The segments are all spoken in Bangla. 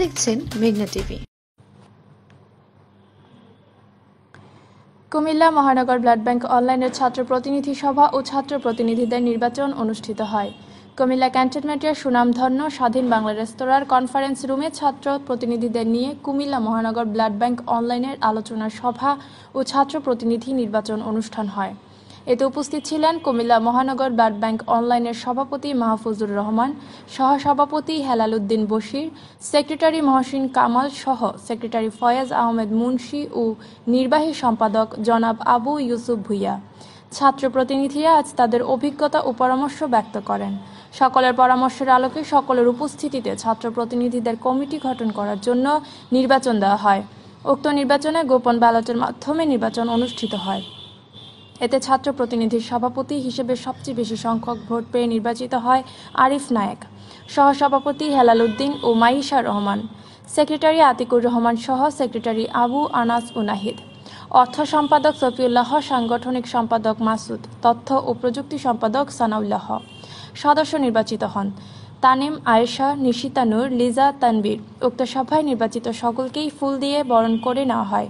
দেখছেন মেঘনা টিভি। কুমিল্লা মহানগর ব্লাড ব্যাংক অনলাইনের ছাত্র প্রতিনিধি সভা ও ছাত্র প্রতিনিধিদের নির্বাচন অনুষ্ঠিত হয়। কুমিল্লা ক্যান্টনমেন্টের সুনামধন্য স্বাধীন বাংলা রেস্তোরাঁর কনফারেন্স রুমে ছাত্র প্রতিনিধিদের নিয়ে কুমিল্লা মহানগর ব্লাড ব্যাংক অনলাইনের আলোচনা সভা ও ছাত্র প্রতিনিধি নির্বাচন অনুষ্ঠান হয়। এতে উপস্থিত ছিলেন কুমিল্লা মহানগর ব্লাড ব্যাংক অনলাইনের সভাপতি মাহফুজুর রহমান, সহসভাপতি হেলাল উদ্দিন বশির, সেক্রেটারি মহসিন কামাল সহ সেক্রেটারি ফয়াজ আহমেদ মুন্সি ও নির্বাহী সম্পাদক জনাব আবু ইউসুফ ভুইয়া। ছাত্র প্রতিনিধিরা আজ তাদের অভিজ্ঞতা ও পরামর্শ ব্যক্ত করেন। সকলের পরামর্শের আলোকে সকলের উপস্থিতিতে ছাত্র প্রতিনিধিদের কমিটি গঠন করার জন্য নির্বাচন দেওয়া হয়। উক্ত নির্বাচনে গোপন ব্যালটের মাধ্যমে নির্বাচন অনুষ্ঠিত হয়। এতে ছাত্র প্রতিনিধির সভাপতি হিসেবে সবচেয়ে বেশি সংখ্যক ভোট পেয়ে নির্বাচিত হয় আরিফ নায়েক, সহসভাপতি হেলাল উদ্দিন ও মাইশা রহমান, সেক্রেটারি আতিকুর রহমান সহ সেক্রেটারি আবু আনাস ও নাহিদ, অর্থ সম্পাদক সফিউল্লাহ, সাংগঠনিক সম্পাদক মাসুদ, তথ্য ও প্রযুক্তি সম্পাদক সানাউল্লাহ। সদস্য নির্বাচিত হন তানিম, আয়েশা, নিশিতা নূর, লিজা, তানবীর। উক্ত সভায় নির্বাচিত সকলকেই ফুল দিয়ে বরণ করে নেওয়া হয়।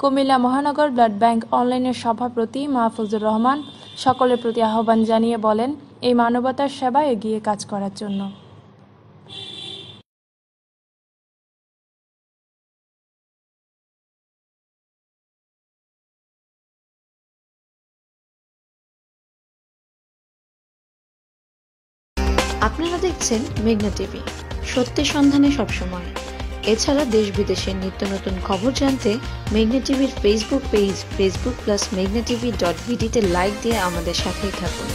কুমিল্লা মহানগর ব্লাড ব্যাংক অনলাইনের সভাপতি মাহফুজুর রহমান সকলের প্রতি আহ্বান জানিয়ে বলেন, এই মানবতার সেবায় এগিয়ে কাজ করার জন্য। আপনারা দেখছেন মেঘনা টিভি, সত্যের সন্ধানে সবসময়। এছাড়া দেশ বিদেশের নিত্য নতুন খবর জানতে মেঘনা টিভির ফেসবুক পেজ facebook+meghnaTV.bd তে লাইক দিয়ে আমাদের সাথেই থাকুন।